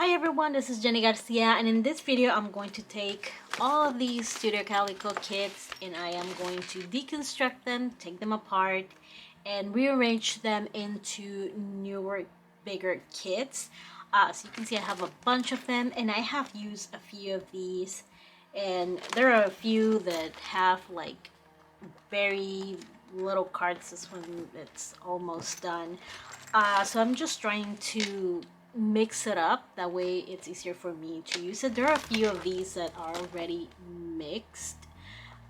Hi everyone, this is Jenny Garcia, and in this video I'm going to take all of these Studio Calico kits and I am going to deconstruct them, take them apart, and rearrange them into newer, bigger kits. So you can see I have a bunch of them, and I have used a few of these, and there are a few that have like very little cards. This one it's almost done. So I'm just trying to mix it up, that way it's easier for me to use it. There are a few of these that are already mixed,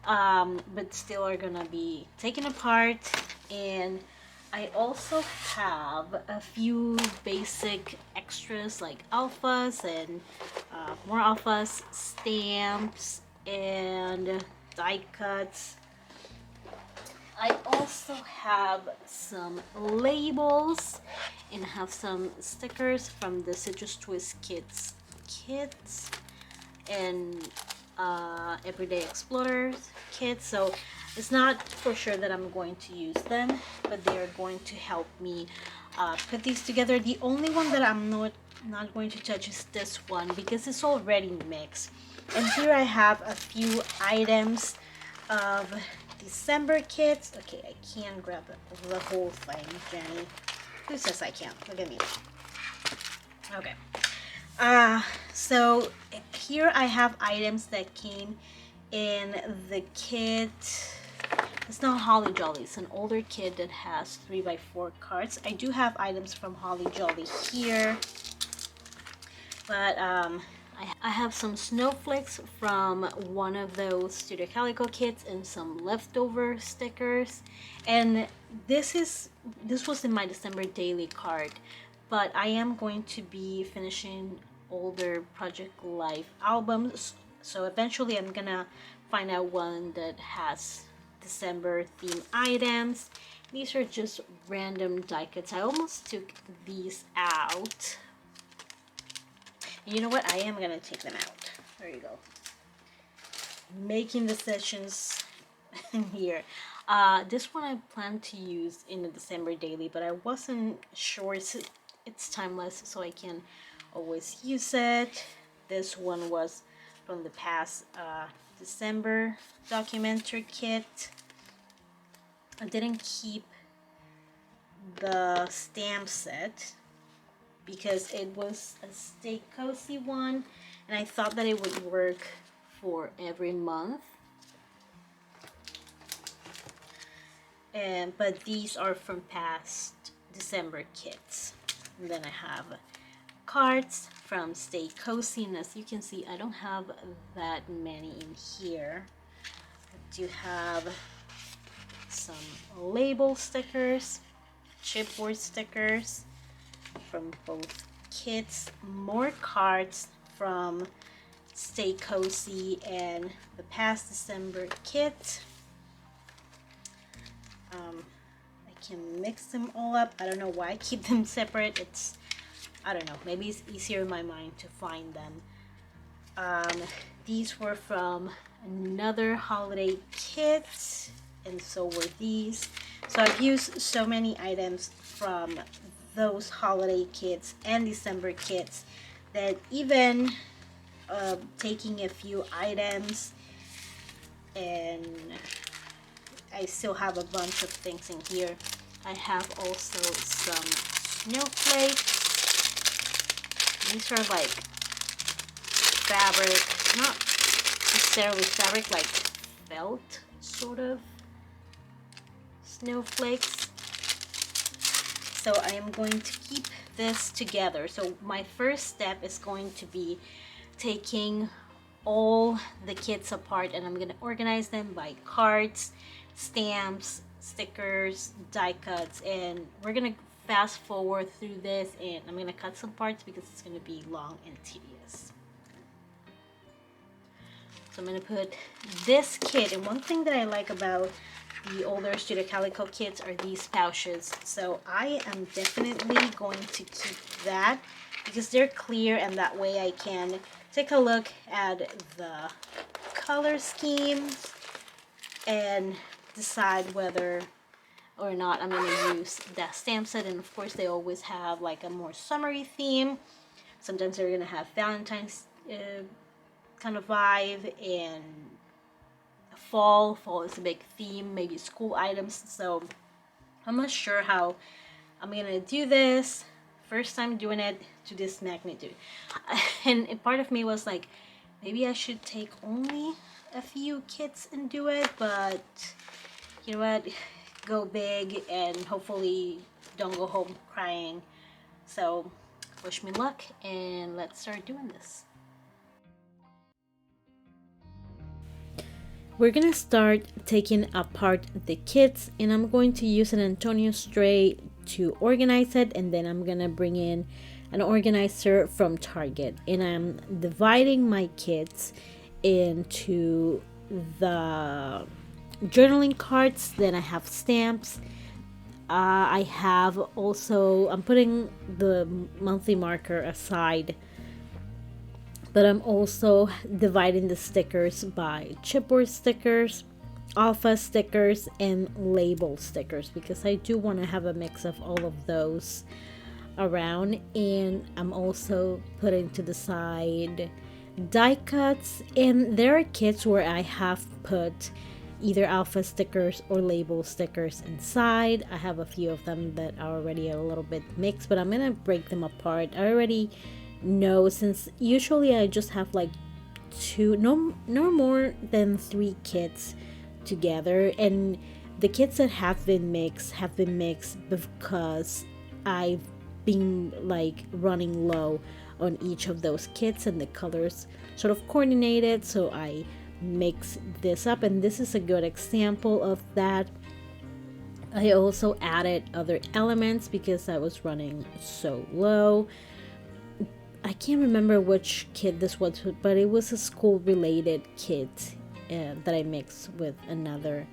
but still are gonna be taken apart. And I also have a few basic extras like alphas and more alphas, stamps, and die cuts. I also have some labels and have some stickers from the Citrus Twist Kids kits and Everyday Explorers kits. So it's not for sure that I'm going to use them, but they are going to help me put these together. The only one that I'm not going to touch is this one because it's already mixed. And here I have a few items of December kits. Okay, I can't grab the whole thing, Jenny. Who says I can't? Look at me. Okay. So here I have items that came in the kit. It's not Holly Jolly. It's an older kit that has 3x4 cards. I do have items from Holly Jolly here, but I have some snowflakes from one of those Studio Calico kits and some leftover stickers. And this was in my December daily card, but I am going to be finishing older Project Life albums, so eventually I'm gonna find out one that has December theme items. These are just random die cuts. I almost took these out. You know what? I am gonna take them out. There you go. Making decisions here. This one I plan to use in the December daily, but I wasn't sure. It's timeless, so I can always use it. This one was from the past December documentary kit. I didn't keep the stamp set because it was a Stay Cozy one, and I thought that it would work for every month. But these are from past December kits. And then I have cards from Stay Cozy, and as you can see, I don't have that many in here. I do have some label stickers, chipboard stickers from both kits, more cards from Stay Cozy and the past December kit. I can mix them all up. I don't know why I keep them separate. I don't know, maybe it's easier in my mind to find them. These were from another holiday kit, and so were these. So I've used so many items from those holiday kits and December kits that even taking a few items, and I still have a bunch of things in here. I have also some snowflakes. These are like fabric, not necessarily fabric, like felt sort of snowflakes. So I am going to keep this together. So my first step is going to be taking all the kits apart, and I'm going to organize them by cards, stamps, stickers, die cuts, and we're going to fast forward through this, and I'm going to cut some parts because it's going to be long and tedious. So I'm going to put this kit, and one thing that I like about the older Studio Calico kits are these pouches. So I am definitely going to keep that because they're clear, and that way I can take a look at the color schemes and decide whether or not I'm going to use that stamp set. And of course they always have like a more summery theme, Sometimes they're gonna have Valentine's kind of vibe, and fall is a big theme, maybe school items. So I'm not sure how I'm gonna do this. First time doing it to this magnitude. And part of me was like, maybe I should take only a few kits and do it, but you know what, go big and hopefully don't go home crying. So wish me luck, and let's start doing this. We're gonna start taking apart the kits, and I'm going to use an Antonio tray to organize it, and then I'm gonna bring in an organizer from Target, and I'm dividing my kits into the journaling cards. Then I have stamps. I have also, I'm putting the monthly marker aside, but I'm also dividing the stickers by chipboard stickers, alpha stickers, and label stickers, because I do want to have a mix of all of those around. And I'm also putting to the side die cuts, and there are kits where I have put either alpha stickers or label stickers inside. I have a few of them that are already a little bit mixed, but I'm gonna break them apart. I already know, since usually I just have like two, no more than 3 kits together, and the kits that have been mixed because I've been like running low on each of those kits, and the colors sort of coordinated, so I mix this up, and this is a good example of that. I also added other elements because I was running so low. I can't remember which kit this was, but it was a school related kit that I mixed with another,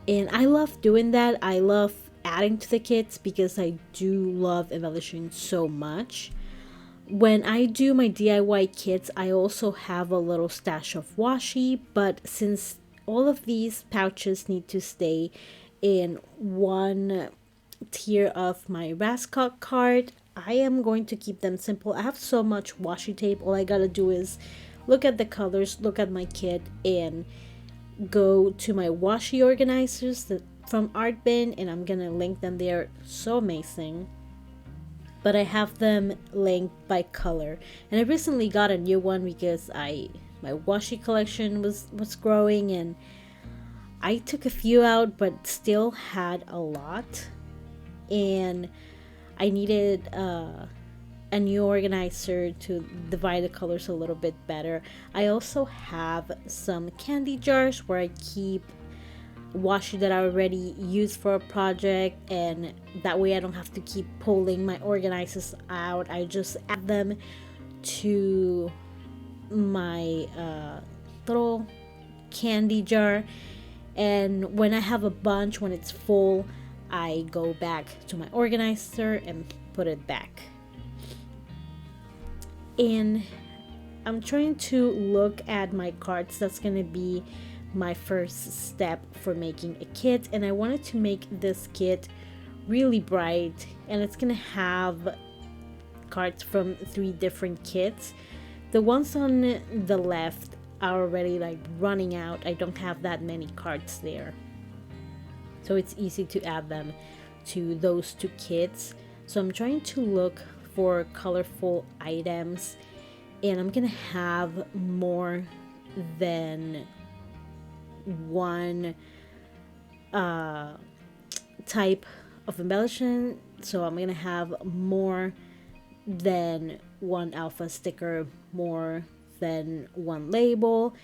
and I love doing that. I love adding to the kits because I do love embellishing so much. When I do my DIY kits, I also have a little stash of washi, but since all of these pouches need to stay in one tier of my Rascot card, I am going to keep them simple. I have so much washi tape. All I gotta do is look at the colors, look at my kit, and go to my washi organizers from Art Bin, and I'm gonna link them. They are so amazing. But I have them linked by color, and I recently got a new one because my washi collection was growing, and I took a few out but still had a lot, and I needed a new organizer to divide the colors a little bit better. I also have some candy jars where I keep washi that I already used for a project, and that way I don't have to keep pulling my organizers out. I just add them to my little candy jar, and when I have a bunch, when it's full, I go back to my organizer and put it back. And I'm trying to look at my cards. That's gonna be my first step for making a kit, and I wanted to make this kit really bright, and it's gonna have cards from 3 different kits. The ones on the left are already like running out. I don't have that many cards there, so it's easy to add them to those 2 kits. So I'm trying to look for colorful items, and I'm gonna have more than one type of embellishment. So I'm gonna have more than one alpha sticker, more than one label,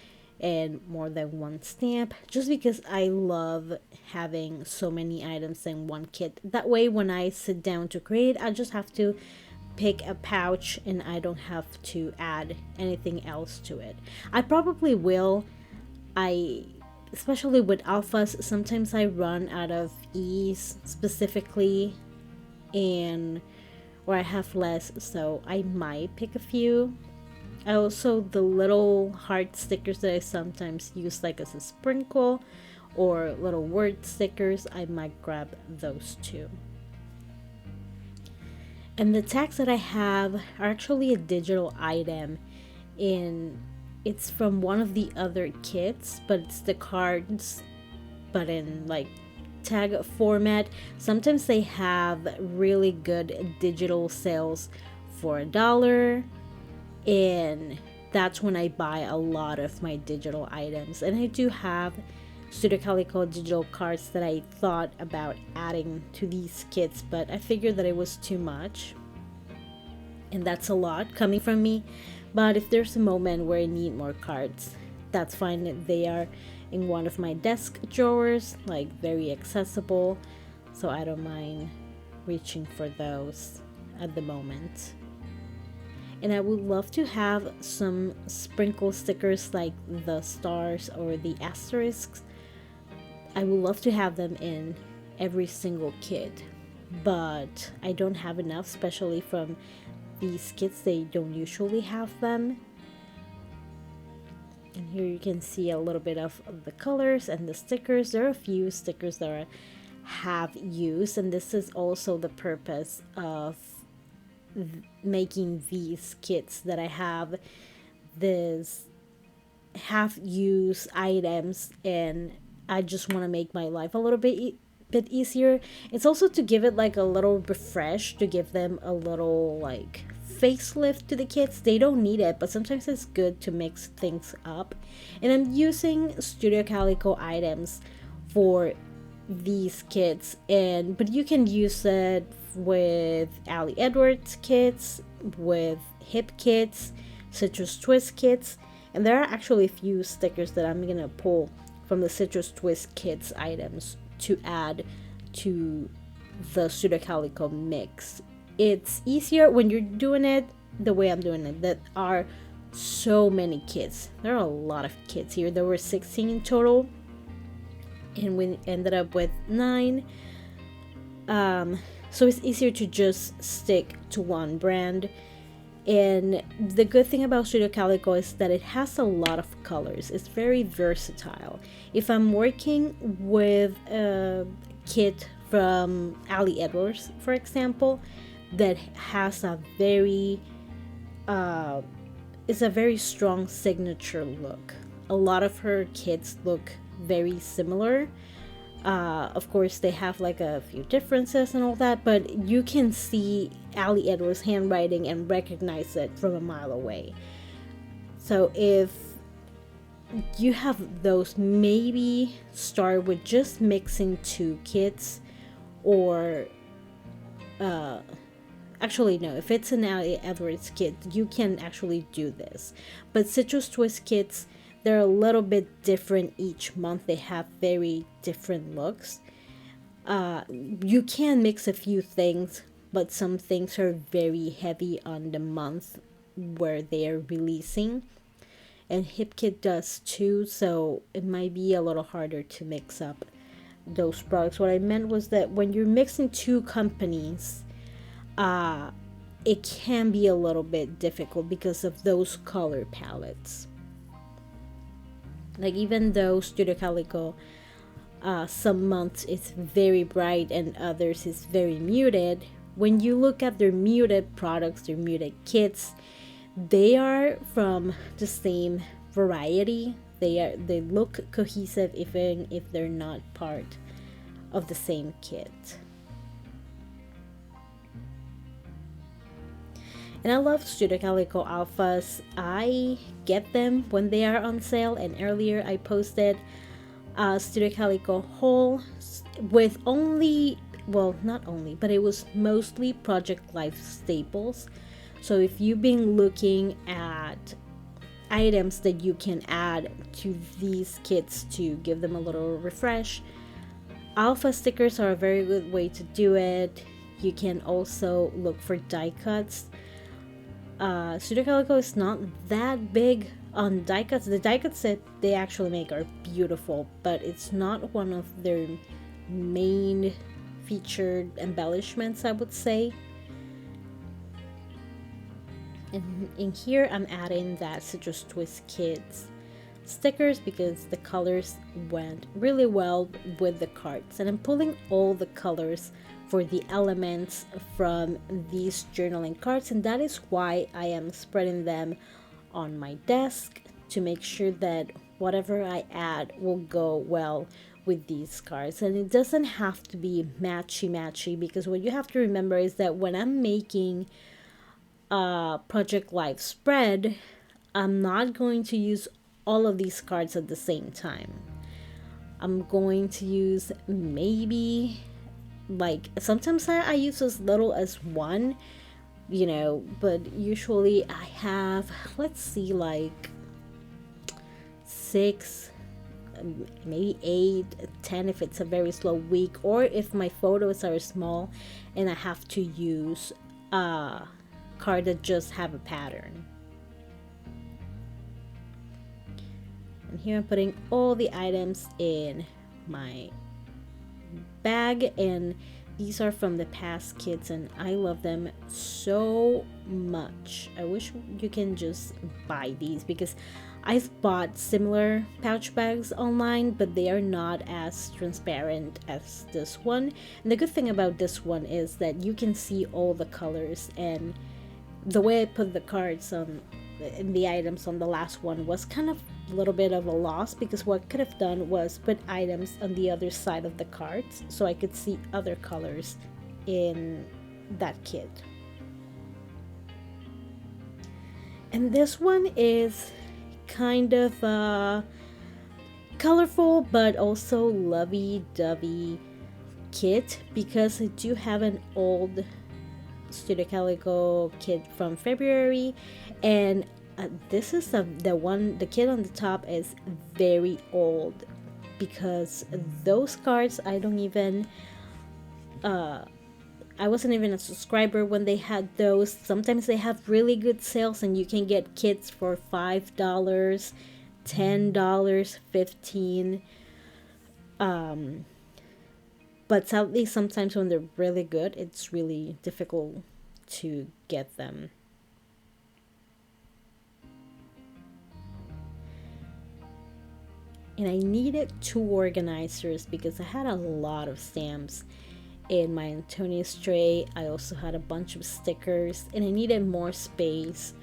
and more than one stamp, just because I love having so many items in one kit. That way when I sit down to create, I just have to pick a pouch and I don't have to add anything else to it. I probably will. Especially with alphas, sometimes I run out of E's specifically, and or I have less, so I might pick a few. I also, the little heart stickers that I sometimes use like as a sprinkle, or little word stickers, I might grab those too. And the tags that I have are actually a digital item, in it's from one of the other kits, but it's the cards but in like tag format. Sometimes they have really good digital sales for $1, and that's when I buy a lot of my digital items. And I do have Studio Calico digital cards that I thought about adding to these kits, but I figured that it was too much, and that's a lot coming from me. But if there's a moment where I need more cards, that's fine. They are in one of my desk drawers, like very accessible, so I don't mind reaching for those at the moment. And I would love to have some sprinkle stickers like the stars or the asterisks. I would love to have them in every single kit, but I don't have enough, especially from these kits. They don't usually have them. And here you can see a little bit of the colors and the stickers. There are a few stickers that I have used, and this is also the purpose of making these kits, that I have this half used items, and I just want to make my life a little bit easier. It's also to give it like a little refresh, to give them a little like facelift to the kits. They don't need it, but sometimes it's good to mix things up. And I'm using Studio Calico items for these kits, but you can use it with Ali Edwards kits, with hip kits, citrus twist kits, and there are actually a few stickers that I'm gonna pull from the citrus twist kits items to add to the Studio Calico mix. It's easier when you're doing it the way I'm doing it. There are so many kits. There are a lot of kits here. There were 16 in total, and we ended up with 9. So it's easier to just stick to one brand. And the good thing about Studio Calico is that it has a lot of colors. It's very versatile. If I'm working with a kit from Ali Edwards, for example, that has a very is a very strong signature look. A lot of her kits look very similar. Of course, they have like a few differences and all that, but you can see Ali Edwards' handwriting and recognize it from a mile away. So if you have those, maybe start with just mixing 2 kits, or actually no, if it's an Ali Edwards kit, you can actually do this. But citrus twist kits, they're a little bit different each month. They have very different looks. You can mix a few things, but some things are very heavy on the month where they are releasing. And HipKit does too, so it might be a little harder to mix up those products. What I meant was that when you're mixing 2 companies, it can be a little bit difficult because of those color palettes. Like, even though Studio Calico, some months it's very bright and others is very muted, when you look at their muted products, their muted kits, they are from the same variety. They look cohesive even if they're not part of the same kit. And I love Studio Calico Alphas. I get them when they are on sale, and earlier I posted Studio Calico haul with only, well, not only, but it was mostly Project Life staples. So if you've been looking at items that you can add to these kits to give them a little refresh, alpha stickers are a very good way to do it. You can also look for die cuts. Studio Calico is not that big on die cuts. The die cuts that they actually make are beautiful, but it's not one of their main featured embellishments, I would say. And in here I'm adding that citrus twist kits stickers because the colors went really well with the cards. And I'm pulling all the colors for the elements from these journaling cards, and that is why I am spreading them on my desk to make sure that whatever I add will go well with these cards. And it doesn't have to be matchy because what you have to remember is that when I'm making a Project Life spread, I'm not going to use all of these cards at the same time. I'm going to use maybe, like, sometimes I use as little as one, but usually I have, let's see, like 6, maybe 8, 10 if it's a very slow week, or if my photos are small and I have to use a card that just have a pattern. And here I'm putting all the items in my bag, and these are from the past kits and I love them so much. I wish you can just buy these because I've bought similar pouch bags online, but they are not as transparent as this one. And the good thing about this one is that you can see all the colors, and the way I put the cards on the items on the last one was kind of a little bit of a loss, because what I could have done was put items on the other side of the cards so I could see other colors in that kit. And this one is kind of colorful but also lovey-dovey kit, because I do have an old Studio Calico kit from February, and this is the kit on the top is very old, because those cards I wasn't even a subscriber when they had those. Sometimes they have really good sales and you can get kits for $5, $10, $15. But sadly, sometimes when they're really good, it's really difficult to get them. And I needed 2 organizers because I had a lot of stamps in my Antonius tray. I also had a bunch of stickers, and I needed more space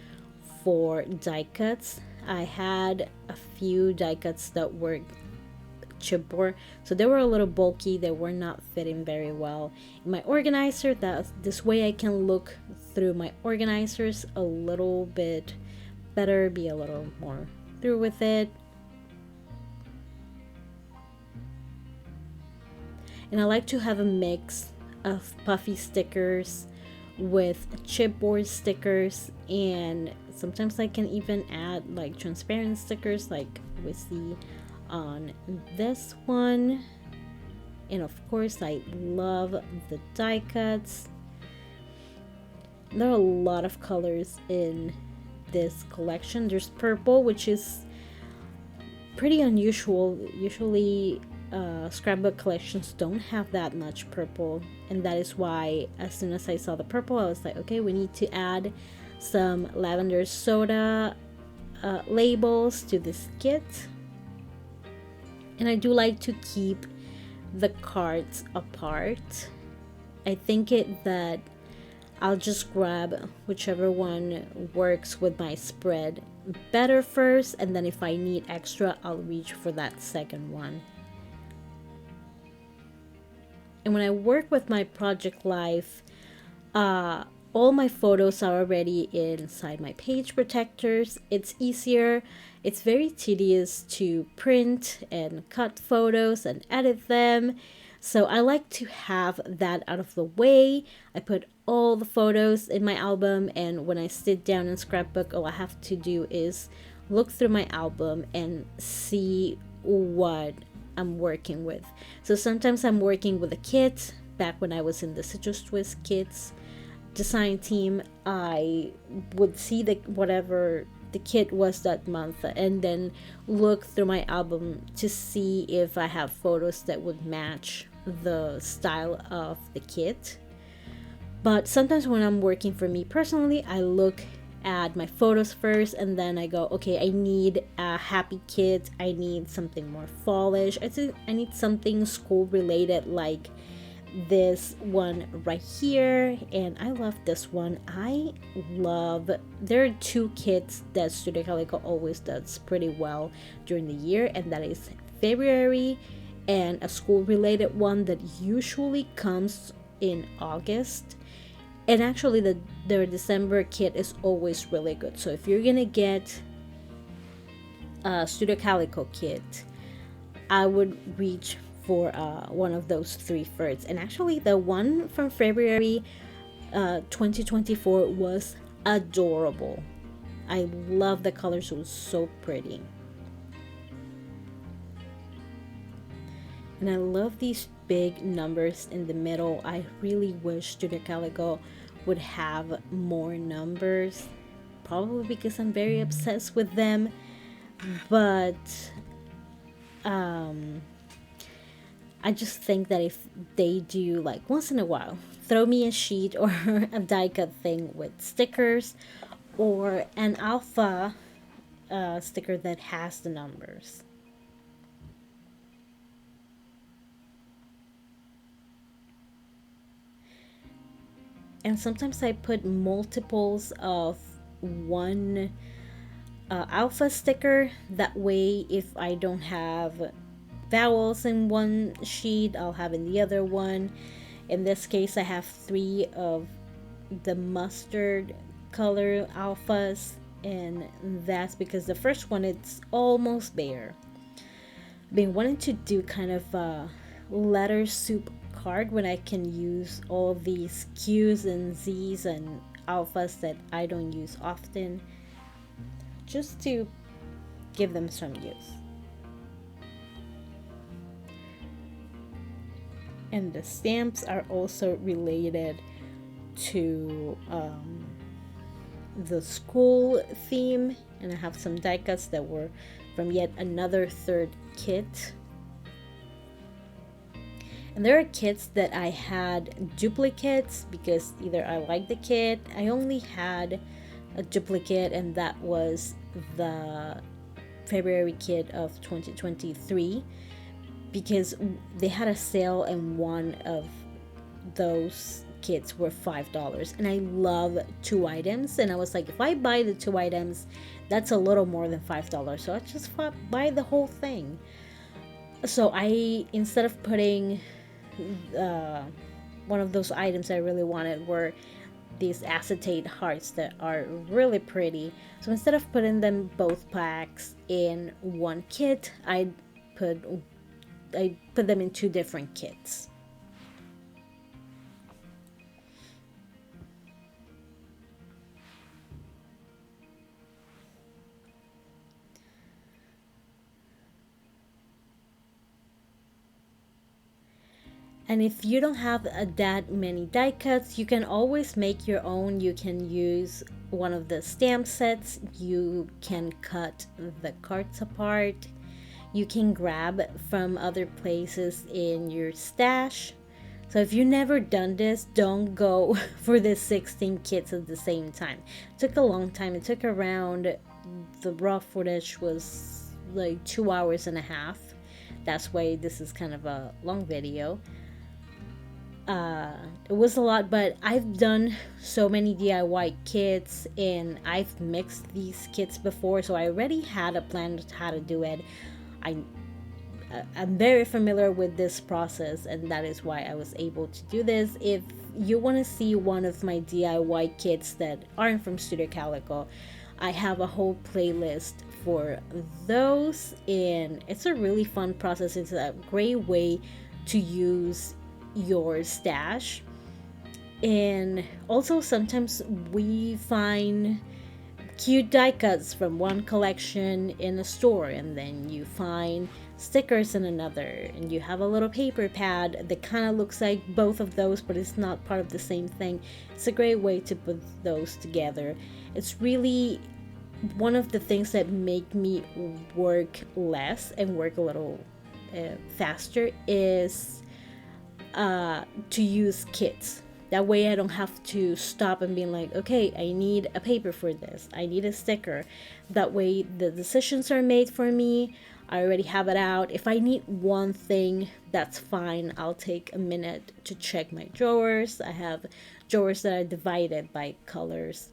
for die cuts. I had a few die cuts that were chipboard, so they were a little bulky. They were not fitting very well in my organizer. This way I can look through my organizers a little bit better, be a little more through with it. And I like to have a mix of puffy stickers with chipboard stickers, and sometimes I can even add like transparent stickers like we see on this one. And of course I love the die cuts. There are a lot of colors in this collection. There's purple, which is pretty unusual. Usually scrapbook collections don't have that much purple, and that is why as soon as I saw the purple I was like, okay, we need to add some lavender soda labels to this kit. And I do like to keep the cards apart. I think that I'll just grab whichever one works with my spread better first, and then if I need extra I'll reach for that second one. And when I work with my Project Life, all my photos are already inside my page protectors. It's easier. It's very tedious to print and cut photos and edit them. So I like to have that out of the way. I put all the photos in my album, and when I sit down in scrapbook, all I have to do is look through my album and see what I'm working with. So sometimes I'm working with a kit. Back when I was in the Citrus Twist Kits design team, I would see whatever the kit was that month, and then look through my album to see if I have photos that would match the style of the kit. But sometimes when I'm working for me personally, I look add my photos first, and then I go, okay, I need a happy kit, I need something more fallish, I need something school related, like this one right here. And I love this one. There are two kits that Studio Calico always does pretty well during the year, and that is February and a school related one that usually comes in August. And actually their December kit is always really good. So if you're gonna get a Studio Calico kit, I would reach for one of those three first. And actually the one from February 2024 was adorable. I love the colors, it was so pretty. And I love these big numbers in the middle. I really wish Studio Calico would have more numbers, probably because I'm very obsessed with them. But I just think that if they do, like, once in a while, throw me a sheet or a die cut thing with stickers, or an alpha sticker that has the numbers. And sometimes I put multiples of one alpha sticker. That way, if I don't have vowels in one sheet, I'll have in the other one. In this case, I have 3 of the mustard color alphas, and that's because the first one, it's almost there. I've been wanting to do kind of a letter soup card when I can use all these Q's and Z's and alphas that I don't use often, just to give them some use. And the stamps are also related to the school theme. And I have some die cuts that were from yet another third kit. And there are kits that I had duplicates because either I liked the kit, I only had a duplicate, and that was the February kit of 2023. Because they had a sale and one of those kits were $5, and I love 2 items, and I was like, if I buy the 2 items, that's a little more than $5, so I just buy the whole thing. So I, instead of putting one of those items I really wanted were these acetate hearts that are really pretty, so instead of putting them both packs in one kit, I put them in 2 different kits. And if you don't have that many die cuts, you can always make your own. You can use one of the stamp sets. You can cut the cards apart. You can grab from other places in your stash. So if you've never done this, don't go for the 16 kits at the same time. It took a long time. It took around, the raw footage was like 2 hours and a half. That's why this is kind of a long video. It was a lot, but I've done so many DIY kits and I've mixed these kits before, so I already had a plan of how to do it. I'm very familiar with this process, and that is why I was able to do this. If you want to see one of my DIY kits that aren't from Studio Calico, I have a whole playlist for those, and it's a really fun process. It's a great way to use your stash. And also sometimes we find cute die cuts from one collection in a store, and then you find stickers in another, and you have a little paper pad that kind of looks like both of those, but it's not part of the same thing. It's a great way to put those together. It's really one of the things that make me work less and work a little faster is to use kits. That way I don't have to stop and be like, okay, I need a paper for this, I need a sticker. That way the decisions are made for me. I already have it out. If I need one thing, that's fine. I'll take a minute to check my drawers. I have drawers that are divided by colors,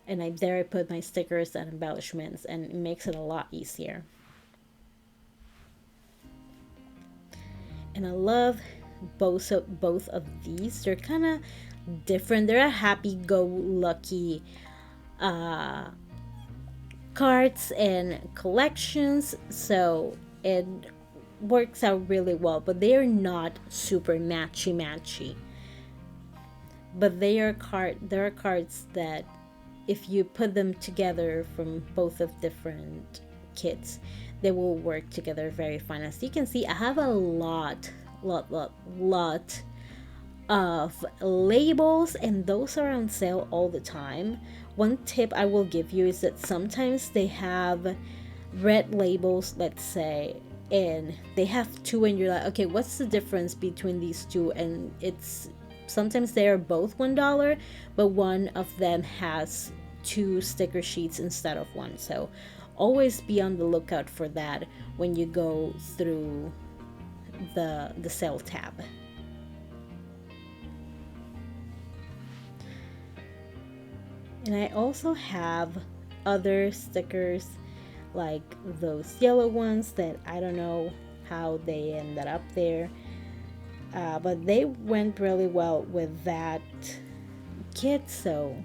and there I put my stickers and embellishments, and it makes it a lot easier. And I love both of these. They're kind of different. They're a happy-go-lucky cards and collections, so it works out really well. But they are not super matchy. But there are cards that, if you put them together from both of different kits, they will work together very fine. As you can see, I have a lot of labels, and those are on sale all the time. One tip I will give you is that sometimes they have red labels, let's say, and they have two, and you're like, okay, what's the difference between these two? And it's sometimes they are both $1, but one of them has two sticker sheets instead of one. So always be on the lookout for that when you go through the sale tab. And I also have other stickers like those yellow ones that I don't know how they ended up there, but they went really well with that kit. So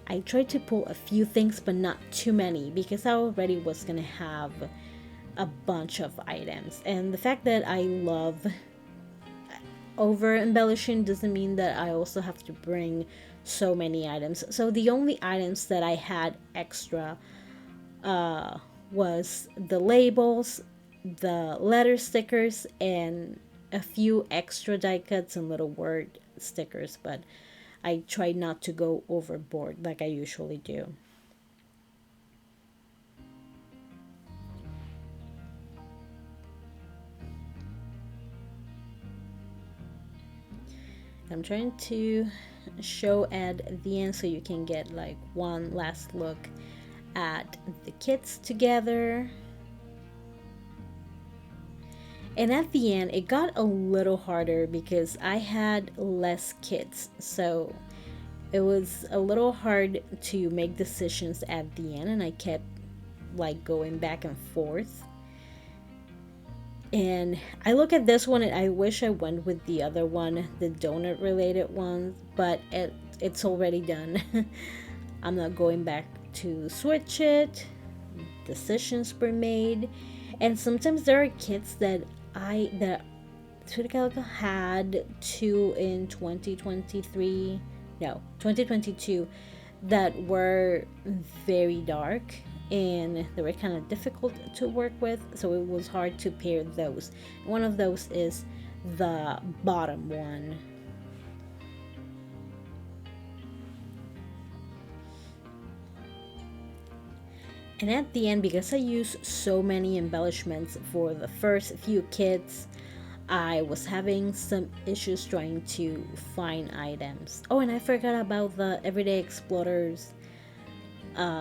I tried to pull a few things, but not too many, because I already was gonna have a bunch of items. And the fact that I love over embellishing doesn't mean that I also have to bring so many items. So the only items that I had extra was the labels, the letter stickers, and a few extra die cuts and little word stickers, but I try not to go overboard like I usually do. I'm trying to show at the end so you can get like one last look at the kits together. And at the end, it got a little harder because I had less kits, so it was a little hard to make decisions at the end, and I kept like going back and forth. And I look at this one and I wish I went with the other one, the donut related one, but it's already done. I'm not going back to switch it. Decisions were made. And sometimes there are kits that Studio Calico had two in 2023, no, 2022, that were very dark and they were kind of difficult to work with, so it was hard to pair those. One of those is the bottom one. And at the end, because I used so many embellishments for the first few kits, I was having some issues trying to find items. Oh, and I forgot about the Everyday Explorers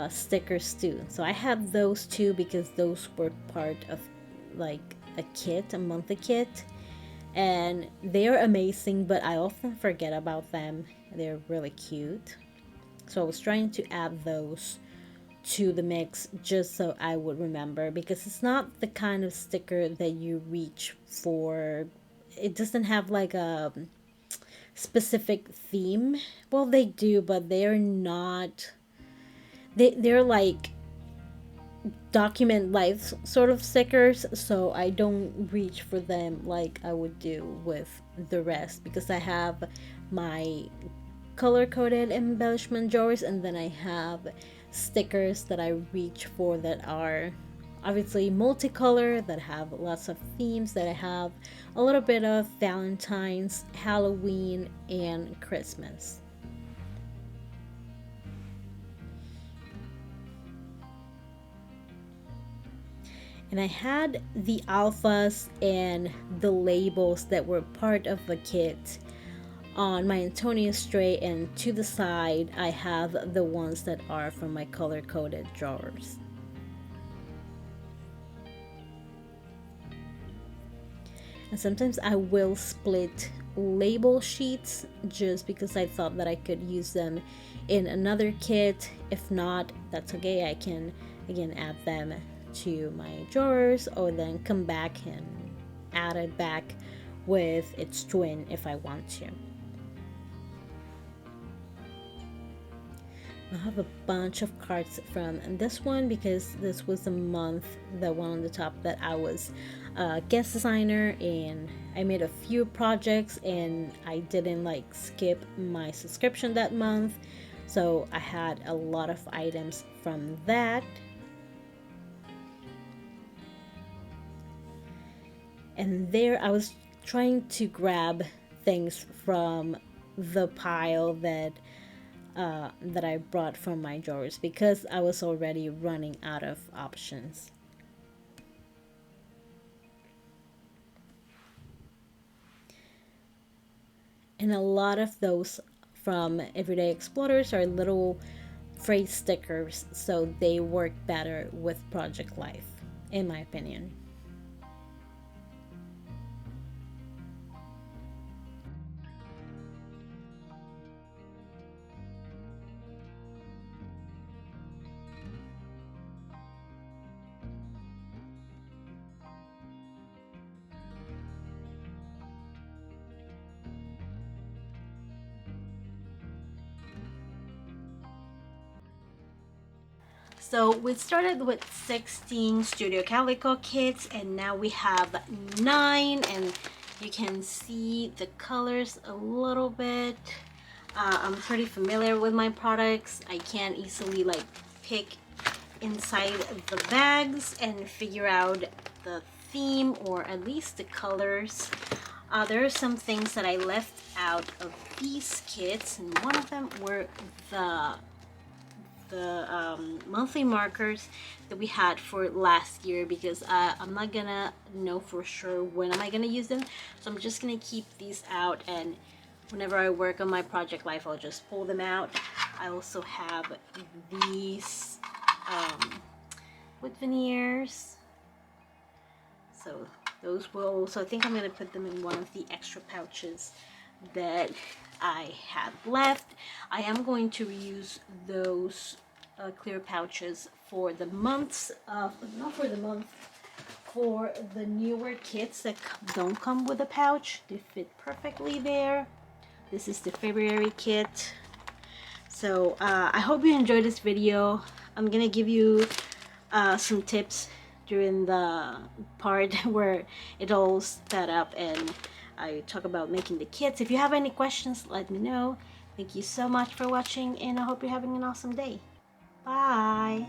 stickers too. So I have those too because those were part of like a kit, a monthly kit, and they're amazing, but I often forget about them. They're really cute. So I was trying to add those to the mix just so I would remember, because it's not the kind of sticker that you reach for. It doesn't have like a specific theme. Well, they do, but they're not, they're like document life sort of stickers, so I don't reach for them like I would do with the rest, because I have my color coded embellishment drawers, and then I have stickers that I reach for that are obviously multicolor, that have lots of themes, that I have a little bit of Valentine's, Halloween, and Christmas. And I had the alphas and the labels that were part of the kit on my Antonius tray, and to the side I have the ones that are from my color-coded drawers. And sometimes I will split label sheets just because I thought that I could use them in another kit. If not, that's okay. I can again add them to my drawers, or then come back and add it back with its twin if I want to. I have a bunch of cards from this one because this was the month, the one on the top, that I was a guest designer, and I made a few projects and I didn't like skip my subscription that month, so I had a lot of items from that. And there I was trying to grab things from the pile that I brought from my drawers because I was already running out of options. And a lot of those from Everyday Explorers are little phrase stickers, so they work better with Project Life, in my opinion. So we started with 16 Studio Calico kits, and now we have 9, and you can see the colors a little bit. I'm pretty familiar with my products. I can easily like pick inside the bags and figure out the theme, or at least the colors. There are some things that I left out of these kits, and one of them were the monthly markers that we had for last year, because I'm not gonna know for sure when am I gonna use them, so I'm just gonna keep these out, and whenever I work on my Project Life I'll just pull them out. I also have these wood veneers, so those will also, I think I'm gonna put them in one of the extra pouches that I had left. I am going to reuse those clear pouches for the months of, not for the month, for the newer kits that don't come with a pouch. They fit perfectly there. This is the February kit. So I hope you enjoyed this video. I'm gonna give you some tips during the part where it all set up and I talk about making the kits. If you have any questions, let me know. Thank you so much for watching, and I hope you're having an awesome day. Bye!